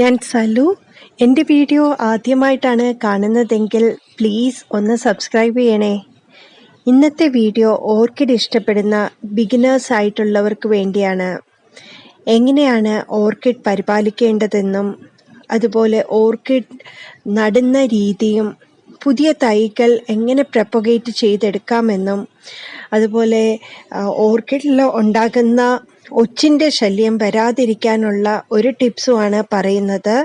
ഞാൻ സലു. എൻ്റെ വീഡിയോ ആദ്യമായിട്ടാണ് കാണുന്നതെങ്കിൽ പ്ലീസ് ഒന്ന് സബ്സ്ക്രൈബ് ചെയ്യണേ. ഇന്നത്തെ വീഡിയോ ഓർക്കിഡ് ഇഷ്ടപ്പെടുന്ന ബിഗിനേഴ്സ് ആയിട്ടുള്ളവർക്ക് വേണ്ടിയാണ്. എങ്ങനെയാണ് ഓർക്കിഡ് പരിപാലിക്കേണ്ടതെന്നും അതുപോലെ ഓർക്കിഡ് നടുന്ന രീതിയും പുതിയ തൈകൾ എങ്ങനെ പ്രൊപ്പഗേറ്റ് ചെയ്തെടുക്കാമെന്നും അതുപോലെ ഓർക്കിഡിൽ ഉണ്ടാകുന്ന ഒച്ചിൻ്റെ ശല്യം വരാതിരിക്കാനുള്ള ഒരു ടിപ്സുമാണ് പറയുന്നത്.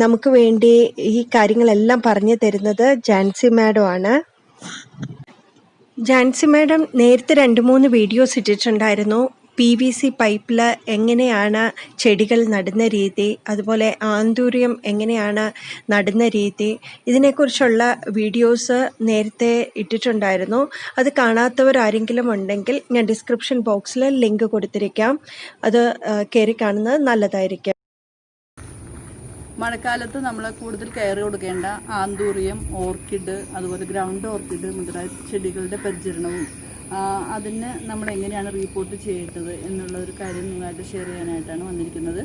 നമുക്ക് വേണ്ടി ഈ കാര്യങ്ങളെല്ലാം പറഞ്ഞു തരുന്നത് ജാൻസി മാഡം ആണ്. ജാൻസി മാഡം നേരത്തെ 2-3 വീഡിയോസ് ഇട്ടിട്ടുണ്ടായിരുന്നു. PVC പൈപ്പിൽ എങ്ങനെയാണ് ചെടികൾ നടുന്ന രീതി, അതുപോലെ ആന്തൂര്യം എങ്ങനെയാണ് നടുന്ന രീതി, ഇതിനെക്കുറിച്ചുള്ള വീഡിയോസ് നേരത്തെ ഇട്ടിട്ടുണ്ടായിരുന്നു. അത് കാണാത്തവർ ആരെങ്കിലും ഉണ്ടെങ്കിൽ ഞാൻ ഡിസ്ക്രിപ്ഷൻ ബോക്സിൽ ലിങ്ക് കൊടുത്തിരിക്കാം. അത് കയറി കാണുന്നത് നല്ലതായിരിക്കും. മഴക്കാലത്ത് നമ്മൾ കൂടുതൽ കെയർ കൊടുക്കേണ്ട ആന്തൂറിയം, ഓർക്കിഡ്, അതുപോലെ ഗ്രൗണ്ട് ഓർക്കിഡ് മുതലായ ചെടികളുടെ പരിചരണവും അതിന് നമ്മൾ എങ്ങനെയാണ് റിപ്പോർട്ട് ചെയ്യേണ്ടത് എന്നുള്ള ഒരു കാര്യം നിങ്ങളായിട്ട് ഷെയർ ചെയ്യാനായിട്ടാണ് വന്നിരിക്കുന്നത്.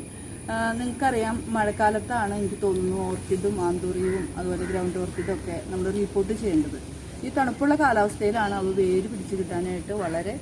നിങ്ങൾക്കറിയാം, മഴക്കാലത്താണ് എനിക്ക് തോന്നുന്നു ഓർക്കിഡും ആന്തൂറിയവും അതുപോലെ ഗ്രൗണ്ട് ഓർക്കിഡും ഒക്കെ നമ്മൾ റിപ്പോർട്ട് ചെയ്യേണ്ടത്. ഈ തണുപ്പുള്ള കാലാവസ്ഥയിലാണ് അവ വേര് പിടിച്ച് കിട്ടാനായിട്ട് വളരെ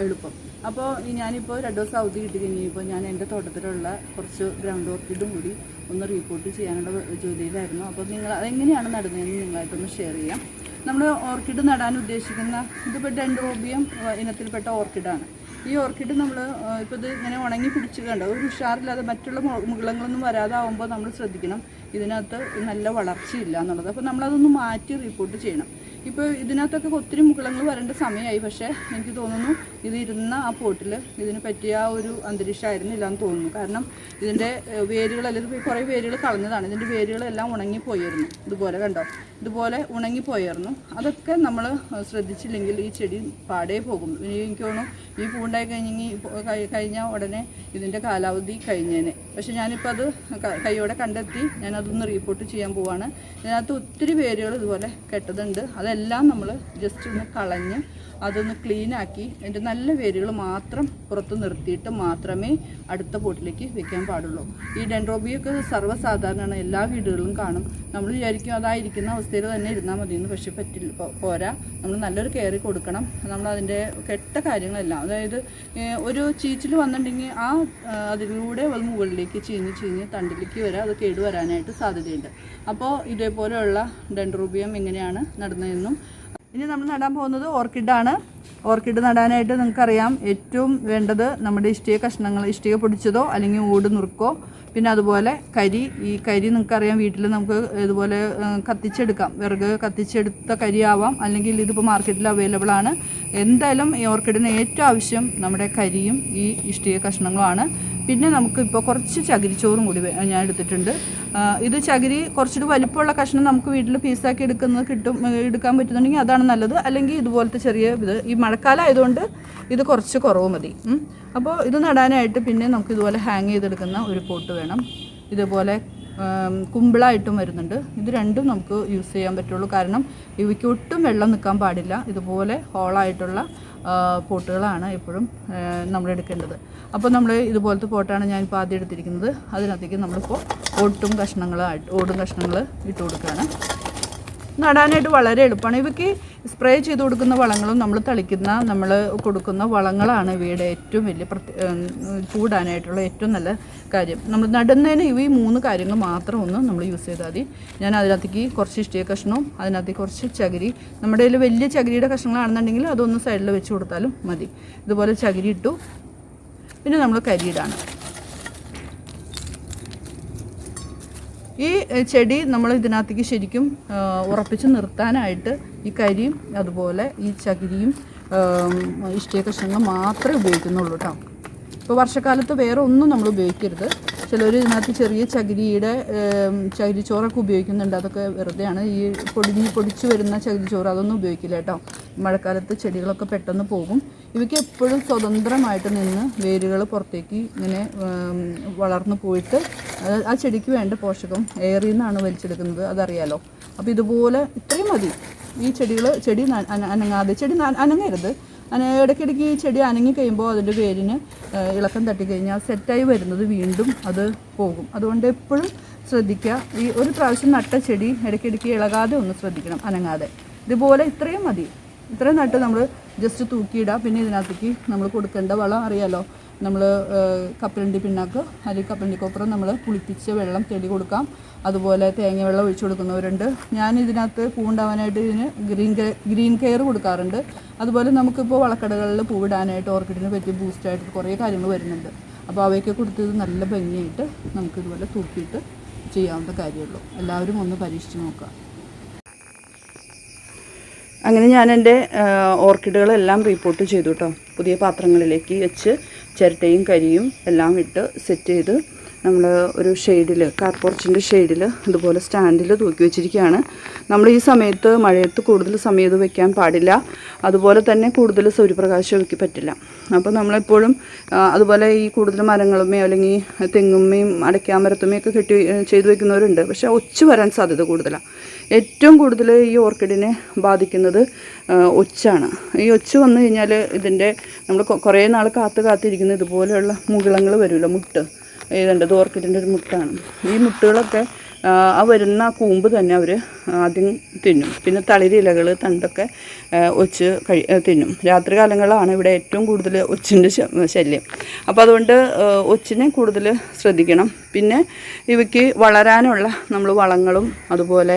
എളുപ്പം. അപ്പോൾ ഞാനിപ്പോൾ 2 ദിവസം അവധി കിട്ടി കഴിഞ്ഞപ്പോൾ ഞാൻ എൻ്റെ തോട്ടത്തിലുള്ള കുറച്ച് ഗ്രൗണ്ട് ഓർക്കിഡും കൂടി ഒന്ന് റിപ്പോർട്ട് ചെയ്യാനുള്ള ജോലിയിലായിരുന്നു. അപ്പോൾ നിങ്ങൾ അതെങ്ങനെയാണ് നടുന്നതെന്ന് നിങ്ങളായിട്ടൊന്ന് ഷെയർ ചെയ്യാം. നമ്മൾ ഓർക്കിഡ് നടാൻ ഉദ്ദേശിക്കുന്ന ഇതിപ്പോൾ ഡെൻഡ്രോബിയം ഇനത്തിൽപ്പെട്ട ഓർക്കിഡാണ്. ഈ ഓർക്കിഡ് നമ്മൾ ഇപ്പോൾ ഇത് ഇങ്ങനെ ഉണങ്ങി പിടിച്ച് കണ്ടോ, ഒരു ഉഷാറില്ലാതെ മറ്റുള്ള മുകളങ്ങളൊന്നും വരാതാവുമ്പോൾ നമ്മൾ ശ്രദ്ധിക്കണം, ഇതിനകത്ത് നല്ല വളർച്ചയില്ല എന്നുള്ളത്. അപ്പോൾ നമ്മളതൊന്ന് മാറ്റി റിപ്പോർട്ട് ചെയ്യണം. ഇപ്പോൾ ഇതിനകത്തൊക്കെ ഒത്തിരി മുകളങ്ങൾ വരേണ്ട സമയമായി, പക്ഷേ എനിക്ക് തോന്നുന്നു ഇത് ഇരുന്ന ആ പോട്ടിൽ ഇതിന് പറ്റിയ ആ ഒരു അന്തരീക്ഷമായിരുന്നില്ല എന്ന് തോന്നുന്നു. കാരണം ഇതിൻ്റെ വേരുകളെല്ലാം കുറേ വേരുകൾ കളഞ്ഞതാണ്. ഇതിൻ്റെ വേരുകളെല്ലാം ഉണങ്ങിപ്പോയായിരുന്നു. ഇതുപോലെ കണ്ടോ, ഇതുപോലെ ഉണങ്ങിപ്പോയായിരുന്നു. അതൊക്കെ നമ്മൾ ശ്രദ്ധിച്ചില്ലെങ്കിൽ ഈ ചെടി പാടേ പോകും. എനിക്ക് തോന്നുന്നു ഈ പൂണ്ടായി കഴിഞ്ഞാൽ ഉടനെ ഇതിൻ്റെ കാലാവധി കഴിഞ്ഞേനെ. പക്ഷെ ഞാനിപ്പോൾ അത് കൈയോടെ കണ്ടെത്തി ഞാനതൊന്ന് റിപ്പോർട്ട് ചെയ്യാൻ പോവാണ്. ഇതിനകത്ത് ഒത്തിരി വേരുകൾ ഇതുപോലെ കെട്ടതുണ്ട്. അതെല്ലാം നമ്മൾ ജസ്റ്റ് ഒന്ന് കളഞ്ഞ് അതൊന്ന് ക്ലീനാക്കി അതിൻ്റെ നല്ല വേരുകൾ മാത്രം പുറത്ത് നിർത്തിയിട്ട് മാത്രമേ അടുത്ത പോട്ടിലേക്ക് വെക്കാൻ പാടുള്ളൂ. ഈ ഡെൻഡ്രോബിയൊക്കെ സർവ്വസാധാരണമാണ്, എല്ലാ വീടുകളിലും കാണും. നമ്മൾ വിചാരിക്കും അതായിരിക്കുന്ന അവസ്ഥയിൽ തന്നെ ഇരുന്നാൽ മതിയെന്ന്. പക്ഷെ പറ്റില്ല, പോരാ. നമ്മൾ നല്ലൊരു കെയർ കൊടുക്കണം. നമ്മൾ അതിൻ്റെ കെട്ട കാര്യങ്ങളെല്ലാം, അതായത് ഒരു ചീച്ചിൽ വന്നിട്ടുണ്ടെങ്കിൽ അതിലൂടെ അത് മുകളിലേക്ക് ചീഞ്ഞ് തണ്ടിലേക്ക് വരെ അത് കേടുവരാനായിട്ട് സാധ്യതയുണ്ട്. അപ്പോൾ ഇതേപോലെയുള്ള ഡെൻഡ്രോബിയം എങ്ങനെയാണ് നടുന്നതെന്നും. ഇനി നമ്മൾ നടാൻ പോകുന്നത് ഓർക്കിഡാണ്. ഓർക്കിഡ് നടാനായിട്ട് നിങ്ങൾക്കറിയാം, ഏറ്റവും വേണ്ടത് നമ്മുടെ ഇഷ്ടിക കഷ്ണങ്ങൾ, ഇഷ്ടിക പൊടിച്ചതോ അല്ലെങ്കിൽ ഓട് നുറുക്കോ, പിന്നെ അതുപോലെ കരി. ഈ കരി നിങ്ങൾക്കറിയാം, വീട്ടിൽ നമുക്ക് ഇതുപോലെ കത്തിച്ചെടുക്കാം. വിറക് കത്തിച്ചെടുത്ത കരി ആവാം, അല്ലെങ്കിൽ ഇതിപ്പോൾ മാർക്കറ്റിൽ അവൈലബിൾ ആണ്. എന്തായാലും ഈ ഓർക്കിഡിന് ഏറ്റവും ആവശ്യം നമ്മുടെ കരിയും ഈ ഇഷ്ടിക കഷ്ണങ്ങളുമാണ്. പിന്നെ നമുക്കിപ്പോൾ കുറച്ച് ചകിരിച്ചോറും കൂടി ഞാൻ എടുത്തിട്ടുണ്ട്. ഇത് ചകിരി കുറച്ചുകൂടി വലിപ്പമുള്ള കഷ്ണം നമുക്ക് വീട്ടിൽ പീസാക്കി എടുക്കാൻ പറ്റുന്നുണ്ടെങ്കിൽ അതാണ് നല്ലത്. അല്ലെങ്കിൽ ഇതുപോലത്തെ ചെറിയ ഇത്, ഈ മഴക്കാലം ആയതുകൊണ്ട് ഇത് കുറച്ച് കുറവ് മതി. അപ്പോൾ ഇത് നടാനായിട്ട് പിന്നെ നമുക്ക് ഇതുപോലെ ഹാങ് ചെയ്തെടുക്കുന്ന ഒരു പോട്ട് വേണം. ഇതുപോലെ കുമ്പിളായിട്ടും വരുന്നുണ്ട്. ഇത് രണ്ടും നമുക്ക് യൂസ് ചെയ്യാൻ പറ്റുള്ളൂ. കാരണം ഇവയ്ക്ക് ഒട്ടും വെള്ളം നിൽക്കാൻ പാടില്ല. ഇതുപോലെ ഹോളായിട്ടുള്ള പോട്ടുകളാണ് എപ്പോഴും നമ്മൾ എടുക്കേണ്ടത്. അപ്പോൾ നമ്മൾ ഇതുപോലത്തെ പോട്ടാണ് ഞാനിപ്പോൾ ആദ്യം എടുത്തിരിക്കുന്നത്. അതിനകത്തേക്ക് നമ്മളിപ്പോൾ ഓടും കഷ്ണങ്ങൾ ഇട്ട് കൊടുക്കുകയാണ്. നടാനായിട്ട് വളരെ എളുപ്പമാണ്. ഇവയ്ക്ക് സ്പ്രേ ചെയ്ത് കൊടുക്കുന്ന വളങ്ങളും നമ്മൾ കൊടുക്കുന്ന വളങ്ങളാണ് ഇവയുടെ ഏറ്റവും വലിയ കൂടാനായിട്ടുള്ള ഏറ്റവും നല്ല കാര്യം. നമ്മൾ നടുന്നതിന് ഈ 3 കാര്യങ്ങൾ മാത്രം ഒന്ന് നമ്മൾ യൂസ് ചെയ്താൽ മതി. ഞാൻ അതിനകത്തേക്ക് കുറച്ച് ഇഷ്ടിക കഷ്ണവും അതിനകത്തേക്ക് കുറച്ച് ചകിരി, നമ്മുടെ കയ്യിൽ വലിയ ചകിരിയുടെ കഷ്ണങ്ങളാണെന്നുണ്ടെങ്കിൽ അതൊന്ന് സൈഡിൽ വെച്ച് കൊടുത്താലും മതി. ഇതുപോലെ ചകിരി ഇട്ടു. പിന്നെ നമ്മൾ കരിയിടാണ്. ഈ ചെടി നമ്മൾ ഇതിനകത്തേക്ക് ശരിക്കും ഉറപ്പിച്ച് നിർത്താനായിട്ട് ഈ കരിയും അതുപോലെ ഈ ചകിരിയും ഇഷ്ടിക കഷ്ണങ്ങളും മാത്രമേ ഉപയോഗിക്കുന്നുള്ളൂ കേട്ടോ. ഇപ്പോൾ വർഷക്കാലത്ത് വേറെ ഒന്നും നമ്മൾ ഉപയോഗിക്കരുത്. ചിലർ ഇതിനകത്ത് ചെറിയ ചകിരിച്ചോറൊക്കെ ഉപയോഗിക്കുന്നുണ്ട്. അതൊക്കെ വെറുതെയാണ്. ഈ പൊടിച്ചു വരുന്ന ചകിരിച്ചോറ് അതൊന്നും ഉപയോഗിക്കില്ല കേട്ടോ. മഴക്കാലത്ത് ചെടികളൊക്കെ പെട്ടെന്ന് പോകും. ഇവയ്ക്ക് എപ്പോഴും സ്വതന്ത്രമായിട്ട് നിന്ന് വേരുകൾ പുറത്തേക്ക് ഇങ്ങനെ വളർന്നു പോയിട്ട് ആ ചെടിക്ക് വേണ്ട പോഷകം എയറിൽ നിന്നാണ് വലിച്ചെടുക്കുന്നത്, അതറിയാലോ. അപ്പോൾ ഇതുപോലെ ഇത്രയും മതി. ഈ ചെടി അനങ്ങാതെ, ചെടി അനങ്ങരുത്. ഇടയ്ക്കിടയ്ക്ക് ഈ ചെടി അനങ്ങി കഴിയുമ്പോൾ അതിൻ്റെ വേരിന് ഇളക്കം തട്ടിക്കഴിഞ്ഞാൽ സെറ്റായി വരുന്നത് വീണ്ടും അത് പോകും. അതുകൊണ്ട് എപ്പോഴും ശ്രദ്ധിക്കുക. ഈ ഒരു പ്രാവശ്യം നട്ട ചെടി ഇടയ്ക്കിടയ്ക്ക് ഇളകാതെ ഒന്ന് ശ്രദ്ധിക്കണം, അനങ്ങാതെ. ഇതുപോലെ ഇത്രയും മതി. ഇത്രയും നട്ട് നമ്മൾ ജസ്റ്റ് തൂക്കിയിടുക. പിന്നെ ഇതിനകത്തേക്ക് നമ്മൾ കൊടുക്കേണ്ട വളം അറിയാലോ, നമ്മൾ കപ്പലണ്ടി പിണ്ണാക്ക് അല്ലെങ്കിൽ കപ്പലണ്ടി കൊപ്ര നമ്മൾ പുളിപ്പിച്ച വെള്ളം തെളി കൊടുക്കാം. അതുപോലെ തേങ്ങ വെള്ളം ഒഴിച്ചു കൊടുക്കുന്നവരുണ്ട്. ഞാൻ ഇതിനകത്ത് പൂവുണ്ടാവാനായിട്ട് ഇതിന് ഗ്രീൻ കെയർ കൊടുക്കാറുണ്ട്. അതുപോലെ നമുക്കിപ്പോൾ വളക്കടകളിൽ പൂവിടാനായിട്ട് ഓർക്കിഡിന് പറ്റിയ ബൂസ്റ്റായിട്ട് കുറേ കാര്യങ്ങൾ വരുന്നുണ്ട്. അപ്പോൾ അവയൊക്കെ കൊടുത്തത് നല്ല ഭംഗിയായിട്ട് നമുക്കിതുപോലെ തൂക്കിയിട്ട് ചെയ്യാവുന്ന കാര്യമുള്ളൂ. എല്ലാവരും ഒന്ന് പരീക്ഷിച്ച് നോക്കുക. അങ്ങനെ ഞാൻ എൻ്റെ ഓർക്കിഡുകളെല്ലാം റിപ്പോർട്ട് ചെയ്തു കേട്ടോ. പുതിയ പാത്രങ്ങളിലേക്ക് വെച്ച് ചിരട്ടയും കരിയും എല്ലാം ഇട്ട് സെറ്റ് ചെയ്ത് നമ്മൾ ഒരു ഷെയ്ഡിൽ, കാർപോർച്ചിൻ്റെ ഷെയ്ഡിൽ ഇതുപോലെ സ്റ്റാൻഡിൽ തൂക്കി വെച്ചിരിക്കുകയാണ്. നമ്മൾ ഈ സമയത്ത് മഴയത്ത് കൂടുതൽ സമയം ഇത് വെക്കാൻ പാടില്ല. അതുപോലെ തന്നെ കൂടുതൽ സൂര്യപ്രകാശം വെക്കാൻ പറ്റില്ല. അപ്പോൾ നമ്മളെപ്പോഴും അതുപോലെ ഈ കൂടുതൽ മരങ്ങളുമേയോ അല്ലെങ്കിൽ തെങ്ങുമ്മയും അടയ്ക്കാമരത്തുമ്മയൊക്കെ കെട്ടി ചെയ്ത് വെക്കുന്നവരുണ്ട്. പക്ഷേ ഒച്ച് വരാൻ സാധ്യത കൂടുതലാണ്. ഏറ്റവും കൂടുതൽ ഈ ഓർക്കിഡിനെ ബാധിക്കുന്നത് ഒച്ചാണ്. ഈ ഒച്ച് വന്നു കഴിഞ്ഞാൽ ഇതിൻ്റെ നമ്മൾ കുറേ നാൾ കാത്തിരിക്കുന്ന ഇതുപോലെയുള്ള മുകുളങ്ങൾ വരുമല്ലോ, മുട്ട്. ഇത് ഓർക്കിഡിൻ്റെ ഒരു മുട്ടാണ്. ഈ മുട്ടുകളൊക്കെ ആ വരുന്ന കൂമ്പ് തന്നെ അവർ ആദ്യം തിന്നും. പിന്നെ തളിരി ഇലകൾ, തണ്ടൊക്കെ ഒച്ച് തിന്നും. രാത്രി കാലങ്ങളിലാണ് ഇവിടെ ഏറ്റവും കൂടുതൽ ഒച്ചിൻ്റെ ശല്യം. അപ്പോൾ അതുകൊണ്ട് ഒച്ചിനെ കൂടുതൽ ശ്രദ്ധിക്കണം. പിന്നെ ഇവയ്ക്ക് വളരാനുള്ള നമ്മൾ വളങ്ങളും അതുപോലെ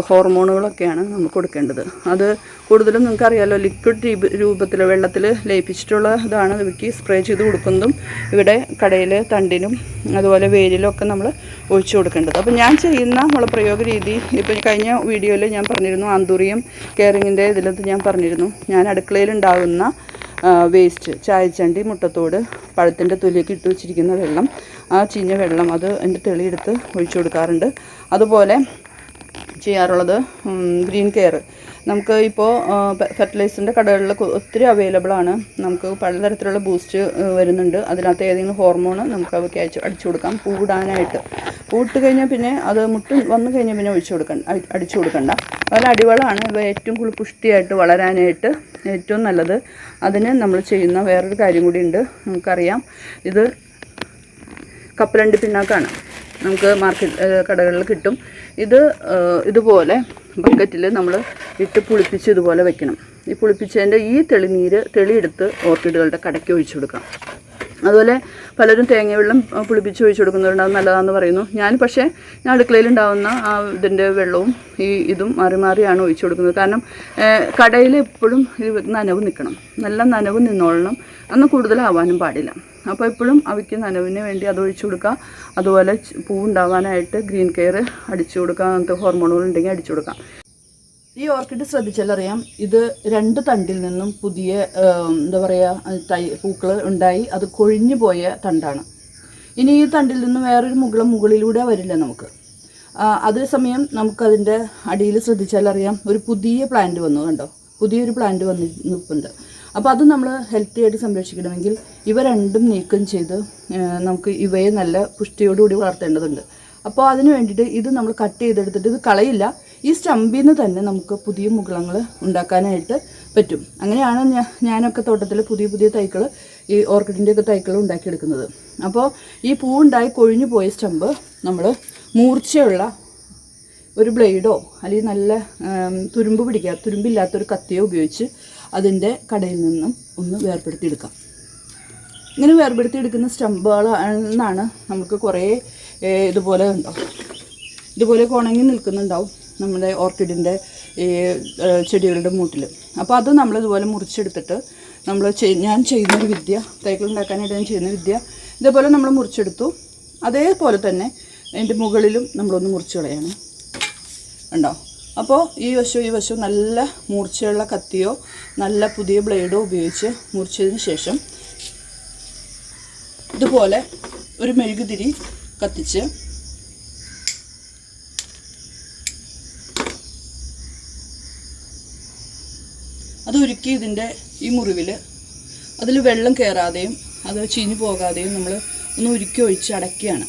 ഹോർമോണുകളൊക്കെയാണ് നമ്മൾ കൊടുക്കേണ്ടത്. അത് കൂടുതലും നിങ്ങൾക്കറിയാമല്ലോ, ലിക്വിഡ് രൂപത്തിൽ വെള്ളത്തിൽ ലയിപ്പിച്ചിട്ടുള്ള ഇതാണ് ഇവയ്ക്ക് സ്പ്രേ ചെയ്ത് കൊടുക്കുന്നതും ഇവിടെ കടയിൽ തണ്ടിനും അതുപോലെ വേരിലൊക്കെ നമ്മൾ ഒഴിച്ചു കൊടുക്കേണ്ടത്. അപ്പോൾ ഞാൻ ചെയ്യുന്ന വളപ്രയോഗ രീതി, ഇപ്പോൾ കഴിഞ്ഞ വീഡിയോയിൽ ഞാൻ പറഞ്ഞിരുന്നു, ആന്തൂറിയം കെയറിങ്ങിൻ്റെ ഇതിലത് ഞാൻ പറഞ്ഞിരുന്നു. ഞാൻ അടുക്കളയിലുണ്ടാകുന്ന വേസ്റ്റ്, ചായച്ചണ്ടി, മുട്ടത്തോട്, പഴത്തിൻ്റെ തൊലിയൊക്കെ ഇട്ട് വെച്ചിരിക്കുന്ന വെള്ളം, ആ ചീഞ്ഞ വെള്ളം അത് എൻ്റെ തെളിയെടുത്ത് ഒഴിച്ചു കൊടുക്കാറുണ്ട്. അതുപോലെ ചെയ്യാറുള്ളത് ഗ്രീൻ കെയർ. നമുക്ക് ഇപ്പോൾ ഫെർട്ടിലൈസറിൻ്റെ കടകളിൽ ഒത്തിരി അവൈലബിളാണ്. നമുക്ക് പലതരത്തിലുള്ള ബൂസ്റ്റ് വരുന്നുണ്ട്. അതിനകത്ത് ഏതെങ്കിലും ഹോർമോൺ നമുക്ക് അവയ്ക്ക് അടിച്ചു കൊടുക്കാം. പൂവിടാനായിട്ട് പൂവിട്ട് കഴിഞ്ഞാൽ പിന്നെ അത് മുട്ട് വന്നു കഴിഞ്ഞാൽ പിന്നെ അടിച്ചു കൊടുക്കണ്ട. അതുപോലെ അടിവളമാണ് ഇവ ഏറ്റവും കൂടുതൽ പുഷ്ടിയായിട്ട് വളരാനായിട്ട് ഏറ്റവും നല്ലത്. അതിന് നമ്മൾ ചെയ്യുന്ന വേറൊരു കാര്യം കൂടി ഉണ്ട്. നമുക്കറിയാം, ഇത് കപ്പലണ്ടി പിണ്ണാക്കാണ്. നമുക്ക് കടകളിൽ കിട്ടും. ഇതുപോലെ ബക്കറ്റിൽ നമ്മൾ ഇട്ട് പുളിപ്പിച്ച് ഇതുപോലെ വെക്കണം. ഈ പുളിപ്പിച്ചതിൻ്റെ ഈ തെളിയെടുത്ത് ഓർക്കിഡുകളുടെ കടയ്ക്ക് ഒഴിച്ചു കൊടുക്കാം. അതുപോലെ പലരും തേങ്ങ പുളിപ്പിച്ച് ഒഴിച്ചു കൊടുക്കുന്നവരുണ്ട്. അത് നല്ലതാണെന്ന് പറയുന്നു. ഞാൻ അടുക്കളയിലുണ്ടാകുന്ന ഇതിൻ്റെ വെള്ളവും ഇതും മാറി മാറിയാണ് ഒഴിച്ചു കൊടുക്കുന്നത്. കാരണം കടയിൽ എപ്പോഴും നനവ് നിൽക്കണം, നല്ല നനവ് നിന്നോളണം. അന്ന് കൂടുതലാവാനും പാടില്ല. അപ്പോൾ എപ്പോഴും അവയ്ക്ക് നനവിന് വേണ്ടി അത് ഒഴിച്ചു കൊടുക്കുക. അതുപോലെ പൂവുണ്ടാവാനായിട്ട് ഗ്രീൻ കെയർ അടിച്ചു കൊടുക്കുക. അങ്ങനത്തെ ഹോർമോണുകൾ ഉണ്ടെങ്കിൽ അടിച്ചു കൊടുക്കാം. ഈ ഓർക്കിഡ് ശ്രദ്ധിച്ചാലറിയാം, ഇത് 2 തണ്ടിൽ നിന്നും പുതിയ എന്താ പറയുക പൂക്കൾ ഉണ്ടായി. അത് കൊഴിഞ്ഞു പോയ തണ്ടാണ്. ഇനി ഈ തണ്ടിൽ നിന്നും വേറൊരു മുകളിലൂടെ വരില്ല നമുക്ക്. അതേസമയം നമുക്കതിൻ്റെ അടിയിൽ ശ്രദ്ധിച്ചാലറിയാം, ഒരു പുതിയ പ്ലാന്റ് വന്നു, കണ്ടോ, പുതിയൊരു പ്ലാന്റ് നിൽപ്പുണ്ട്. അപ്പോൾ അത് നമ്മൾ ഹെൽത്തി ആയിട്ട് സംരക്ഷിക്കണമെങ്കിൽ ഇവ രണ്ടും നീക്കം ചെയ്ത് നമുക്ക് ഇവയെ നല്ല പുഷ്ടിയോടുകൂടി വളർത്തേണ്ടതുണ്ട്. അപ്പോൾ അതിന് വേണ്ടിയിട്ട് ഇത് നമ്മൾ കട്ട് ചെയ്തെടുത്തിട്ട് ഇത് കളയില്ല. ഈ സ്റ്റമ്പിൽ നിന്ന് തന്നെ നമുക്ക് പുതിയ മുകുളങ്ങൾ ഉണ്ടാക്കാനായിട്ട് പറ്റും. അങ്ങനെയാണ് ഞാനൊക്കെ തോട്ടത്തിൽ പുതിയ തൈകൾ, ഈ ഓർക്കിഡിൻ്റെയൊക്കെ തൈകൾ ഉണ്ടാക്കിയെടുക്കുന്നത്. അപ്പോൾ ഈ പൂവുണ്ടായി കൊഴിഞ്ഞു പോയ സ്റ്റമ്പ് നമ്മൾ മൂർച്ചയുള്ള ഒരു ബ്ലേഡോ അല്ലെങ്കിൽ നല്ല തുരുമ്പില്ലാത്തൊരു കത്തിയോ ഉപയോഗിച്ച് അതിൻ്റെ കടയിൽ നിന്നും ഒന്ന് വേർപെടുത്തിയെടുക്കാം. ഇങ്ങനെ വേർപെടുത്തിയെടുക്കുന്ന സ്റ്റമ്പുകളിൽ നിന്നാണ് നമുക്ക് കുറേ ഇതുപോലെ ഉണ്ടാവും, ഇതുപോലെ ഉണങ്ങി നിൽക്കുന്നുണ്ടാവും നമ്മുടെ ഓർക്കിഡിൻ്റെ ഈ ചെടികളുടെ മൂട്ടിൽ. അപ്പോൾ അത് നമ്മളിതുപോലെ മുറിച്ചെടുത്തിട്ട് ഞാൻ ചെയ്യുന്നൊരു വിദ്യ, തൈകൾ ഉണ്ടാക്കാനായിട്ട് ഞാൻ ചെയ്യുന്ന വിദ്യ, ഇതേപോലെ നമ്മൾ മുറിച്ചെടുത്തു. അതേപോലെ തന്നെ അതിൻ്റെ മുകളിലും നമ്മളൊന്ന് മുറിച്ച് കളയാണ്, ഉണ്ടോ. അപ്പോൾ ഈ വശവും നല്ല മൂർച്ചയുള്ള കത്തിയോ നല്ല പുതിയ ബ്ലേഡോ ഉപയോഗിച്ച് മുറിച്ചതിന് ശേഷം ഇതുപോലെ ഒരു മെഴുകുതിരി കത്തിച്ച് അത് ഉരുക്കി ഇതിൻ്റെ ഈ മുറിവിൽ അതിൽ വെള്ളം കയറാതെയും അത് ചീഞ്ഞു പോകാതെയും നമ്മൾ ഒന്ന് ഉരുക്കി ഒഴിച്ച് അടയ്ക്കുകയാണ്.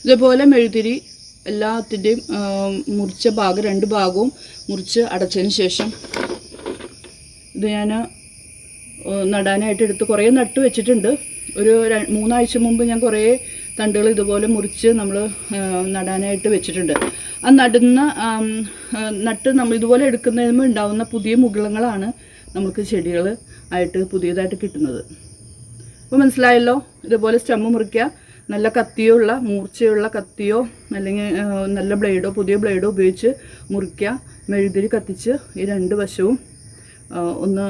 ഇതുപോലെ മെഴുതിരി എല്ലാത്തിൻ്റെയും മുറിച്ച ഭാഗം 2 ഭാഗവും മുറിച്ച് അടച്ചതിന് ശേഷം ഇത് ഞാൻ നടാനായിട്ട് എടുത്ത് കുറേ നട്ട് വെച്ചിട്ടുണ്ട്. ഒരു 3 ആഴ്ച മുമ്പ് ഞാൻ കുറേ തണ്ടുകൾ ഇതുപോലെ മുറിച്ച് നമ്മൾ നടാനായിട്ട് വെച്ചിട്ടുണ്ട്. ആ നട്ട് നമ്മൾ ഇതുപോലെ എടുക്കുന്നതിന് ഉണ്ടാകുന്ന പുതിയ മുകുളങ്ങളാണ് നമുക്ക് ചെടികൾ ആയിട്ട് പുതിയതായിട്ട് കിട്ടുന്നത്. അപ്പോൾ മനസ്സിലായല്ലോ. ഇതുപോലെ സ്റ്റെമ്മ് മുറിക്കുക, നല്ല കത്തിയുള്ള മൂർച്ചയുള്ള കത്തിയോ അല്ലെങ്കിൽ നല്ല ബ്ലേഡോ പുതിയ ബ്ലേഡോ ഉപയോഗിച്ച് മുറിക്കുക. മെഴുതിരി കത്തിച്ച് ഈ 2 വശവും ഒന്ന്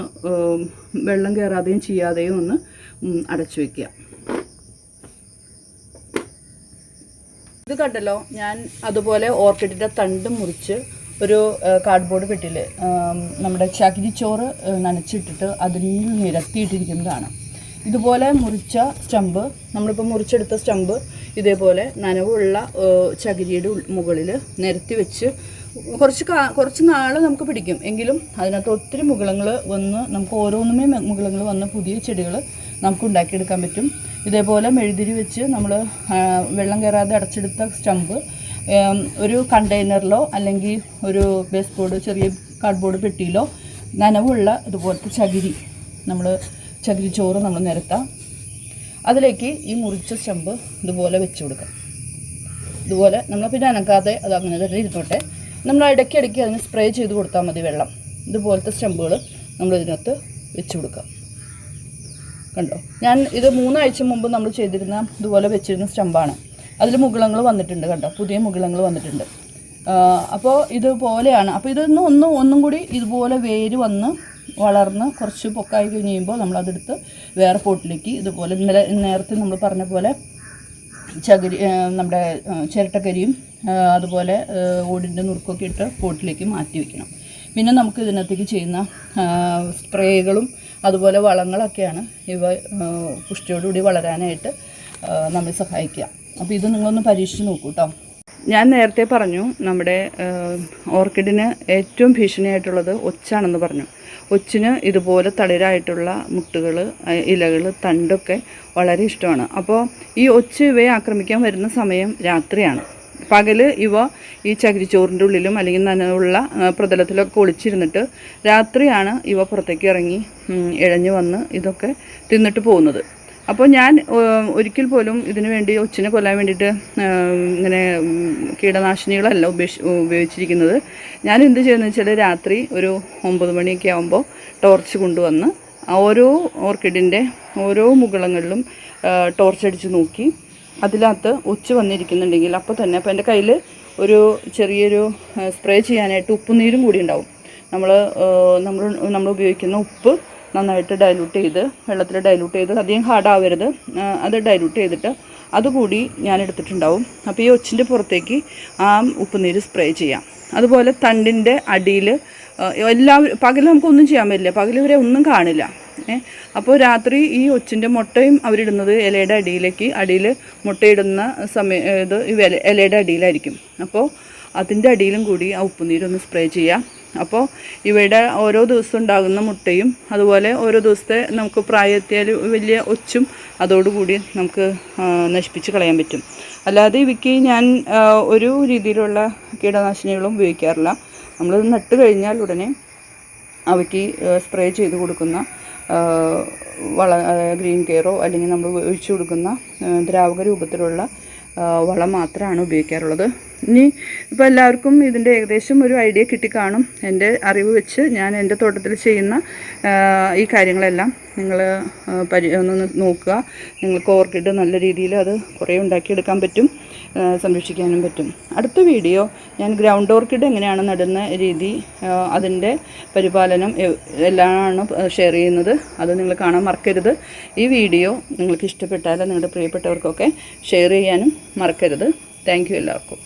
വെള്ളം കയറാതെയും ചെയ്യാതെയും ഒന്ന് അടച്ചു വയ്ക്കുക. ഇത് കണ്ടല്ലോ, ഞാൻ അതുപോലെ ഓർക്കിഡിൻ്റെ തണ്ട് മുറിച്ച് ഒരു കാർഡ്ബോർഡ് പെട്ടിയിൽ നമ്മുടെ ചകിരിച്ചോറ് നനച്ചിട്ടിട്ട് അതിൽ നിരത്തിയിട്ടിരിക്കുന്നതാണ്. ഇതുപോലെ മുറിച്ച സ്റ്റമ്പ്, നമ്മളിപ്പോൾ മുറിച്ചെടുത്ത സ്റ്റമ്പ് ഇതേപോലെ നനവുള്ള ചകിരിയുടെ മുകളിൽ നിരത്തി വെച്ച് കുറച്ച് നാൾ നമുക്ക് പിടിക്കും. എങ്കിലും അതിനകത്ത് ഒത്തിരി മുകുളങ്ങൾ വന്ന് നമുക്ക് ഓരോന്നുമേ മുകുളങ്ങൾ വന്ന് പുതിയ ചെടികൾ നമുക്ക് ഉണ്ടാക്കിയെടുക്കാൻ പറ്റും. ഇതേപോലെ മെഴുതിരി വെച്ച് നമ്മൾ വെള്ളം കയറാതെ അടച്ചെടുത്ത സ്റ്റമ്പ് ഒരു കണ്ടെയ്നറിലോ അല്ലെങ്കിൽ ഒരു ബേസ് ബോർഡ് ചെറിയ കാർഡ്ബോർഡ് പെട്ടിയിലോ നനവുള്ള ഇതുപോലത്തെ ചകിരിച്ചോറ് നമ്മൾ നിരത്താം. അതിലേക്ക് ഈ മുറിച്ച സ്റ്റമ്പ് ഇതുപോലെ വെച്ച് കൊടുക്കാം. ഇതുപോലെ നമ്മൾ പിന്നെ അനക്കാതെ അത് അങ്ങനെ തന്നെ ഇരുന്നോട്ടെ. നമ്മൾ ഇടയ്ക്കിടയ്ക്ക് അതിന് സ്പ്രേ ചെയ്ത് കൊടുത്താൽ മതി വെള്ളം. ഇതുപോലത്തെ സ്റ്റമ്പുകൾ നമ്മൾ ഇതിനകത്ത് വെച്ച് കൊടുക്കാം. കണ്ടോ, ഞാൻ ഇത് 3 ആഴ്ച മുമ്പ് നമ്മൾ ചെയ്തിരുന്ന ഇതുപോലെ വെച്ചിരുന്ന സ്റ്റമ്പാണ്. അതിൽ മുകുളങ്ങൾ വന്നിട്ടുണ്ട്. കണ്ടോ, പുതിയ മുകുളങ്ങൾ വന്നിട്ടുണ്ട്. അപ്പോൾ ഇതുപോലെയാണ്. അപ്പോൾ ഒന്നും കൂടി ഇതുപോലെ വേര് വന്ന് വളർന്ന് കുറച്ച് പൊക്കായി കഴിഞ്ഞ് കഴിയുമ്പോൾ നമ്മളതെടുത്ത് വേറെ പോട്ടിലേക്ക് ഇതുപോലെ നേരത്തെ നമ്മൾ പറഞ്ഞ പോലെ നമ്മുടെ ചിരട്ടക്കരിയും അതുപോലെ ഓടിൻ്റെ നുറുക്കൊക്കെ ഇട്ട് പോട്ടിലേക്ക് മാറ്റി വയ്ക്കണം. പിന്നെ നമുക്ക് ഇതിനകത്തേക്ക് ചെയ്യുന്ന സ്പ്രേകളും അതുപോലെ വളങ്ങളൊക്കെയാണ് ഇവ പുഷ്ടിയോടുകൂടി വളരാനായിട്ട് നമ്മെ സഹായിക്കുക. അപ്പോൾ ഇത് നിങ്ങളൊന്ന് പരീക്ഷിച്ച് നോക്കൂ കേട്ടോ. ഞാൻ നേരത്തെ പറഞ്ഞു നമ്മുടെ ഓർക്കിഡിന് ഏറ്റവും ഭീഷണിയായിട്ടുള്ളത് ഒച്ചാണെന്ന് പറഞ്ഞു. ഒച്ചിന് ഇതുപോലെ തളിരായിട്ടുള്ള മുട്ടുകൾ, ഇലകൾ, തണ്ടൊക്കെ വളരെ ഇഷ്ടമാണ്. അപ്പോൾ ഈ ഒച്ച് ഇവയെ ആക്രമിക്കാൻ വരുന്ന സമയം രാത്രിയാണ്. പകല് ഇവ ഈ ചകിരിച്ചോറിൻ്റെ ഉള്ളിലും അല്ലെങ്കിൽ നനവുള്ള പ്രതലത്തിലൊക്കെ ഒളിച്ചിരുന്നിട്ട് രാത്രിയാണ് ഇവ പുറത്തേക്ക് ഇറങ്ങി ഇഴഞ്ഞു വന്ന് ഇതൊക്കെ തിന്നിട്ട് പോകുന്നത്. അപ്പോൾ ഞാൻ ഒരിക്കൽ പോലും ഇതിനു വേണ്ടി ഒച്ചിനെ കൊല്ലാൻ വേണ്ടിയിട്ട് ഇങ്ങനെ കീടനാശിനികളല്ല ഉപയോഗിച്ചിരിക്കുന്നത്. ഞാൻ എന്ത് ചെയ്യുന്നത് വെച്ചാൽ രാത്രി ഒരു 9 മണിയൊക്കെ ആകുമ്പോൾ ടോർച്ച് കൊണ്ടുവന്ന് ഓരോ ഓർക്കിഡിൻ്റെ ഓരോ മുകുളങ്ങളിലും ടോർച്ച് അടിച്ച് നോക്കി അതിനകത്ത് ഒച്ച് വന്നിരിക്കുന്നുണ്ടെങ്കിൽ അപ്പോൾ എൻ്റെ കയ്യിൽ ഒരു ചെറിയൊരു സ്പ്രേ ചെയ്യാനായിട്ട് ഉപ്പുനീരും കൂടി ഉണ്ടാവും. നമ്മൾ ഉപയോഗിക്കുന്ന ഉപ്പ് നന്നായിട്ട് ഡൈലൂട്ട് ചെയ്ത് വെള്ളത്തിൽ ഡൈലൂട്ട് ചെയ്ത് അധികം ഹാർഡാവരുത്, അത് ഡൈലൂട്ട് ചെയ്തിട്ട് അതുകൂടി ഞാൻ എടുത്തിട്ടുണ്ടാവും. അപ്പോൾ ഈ ഒച്ചിൻ്റെ പുറത്തേക്ക് ആ ഉപ്പുനീര് സ്പ്രേ ചെയ്യാം. അതുപോലെ തണ്ടിൻ്റെ അടിയിൽ പകൽ നമുക്കൊന്നും ചെയ്യാൻ പറ്റില്ല, പകൽ ഇവരെ ഒന്നും കാണില്ല. അപ്പോൾ രാത്രി ഈ ഒച്ചിൻ്റെ മുട്ടയും അവരിടുന്നത് ഇലയുടെ അടിയിൽ മുട്ടയിടുന്ന ഇത് ഇലയുടെ അടിയിലായിരിക്കും. അപ്പോൾ അതിൻ്റെ അടിയിലും കൂടി ആ ഉപ്പുനീരൊന്ന് സ്പ്രേ ചെയ്യാം. അപ്പോൾ ഇവയുടെ ഓരോ ദിവസം ഉണ്ടാകുന്ന മുട്ടയും അതുപോലെ ഓരോ ദിവസത്തെ നമുക്ക് പ്രായത്തിയാൽ വലിയ ഒച്ചും അതോടുകൂടി നമുക്ക് നശിപ്പിച്ച് കളയാൻ പറ്റും. അല്ലാതെ ഇവയ്ക്ക് ഞാൻ ഒരു രീതിയിലുള്ള കീടനാശിനികളും ഉപയോഗിക്കാറില്ല. നമ്മൾ നട്ട് കഴിഞ്ഞാൽ ഉടനെ അവയ്ക്ക് സ്പ്രേ ചെയ്ത് കൊടുക്കുന്ന ഗ്രീൻ കെയറോ അല്ലെങ്കിൽ നമ്മൾ ഒഴിച്ചു കൊടുക്കുന്ന ദ്രാവക രൂപത്തിലുള്ള വളം മാത്രമാണ് ഉപയോഗിക്കാറുള്ളത്. ഇനി ഇപ്പോൾ എല്ലാവർക്കും ഇതിൻ്റെ ഏകദേശം ഒരു ഐഡിയ കിട്ടിക്കാണും. എൻ്റെ അറിവ് വെച്ച് ഞാൻ എൻ്റെ തോട്ടത്തിൽ ചെയ്യുന്ന ഈ കാര്യങ്ങളെല്ലാം നിങ്ങൾ ഒന്ന് നോക്കുക. നിങ്ങൾക്ക് ഓർക്കിഡ് നല്ല രീതിയിൽ അത് കുറേ ഉണ്ടാക്കിയെടുക്കാൻ പറ്റും, സംരക്ഷിക്കാനും പറ്റും. അടുത്ത വീഡിയോ ഞാൻ ഗ്രൗണ്ട് ഓർക്കിഡ് എങ്ങനെയാണ് നടുന്ന രീതി, അതിൻ്റെ പരിപാലനം എല്ലാമാണ് ഷെയർ ചെയ്യുന്നത്. അത് നിങ്ങൾ കാണാൻ മറക്കരുത്. ഈ വീഡിയോ നിങ്ങൾക്ക് ഇഷ്ടപ്പെട്ടാൽ നിങ്ങളുടെ പ്രിയപ്പെട്ടവർക്കൊക്കെ ഷെയർ ചെയ്യാനും മറക്കരുത്. താങ്ക് യു എല്ലാവർക്കും.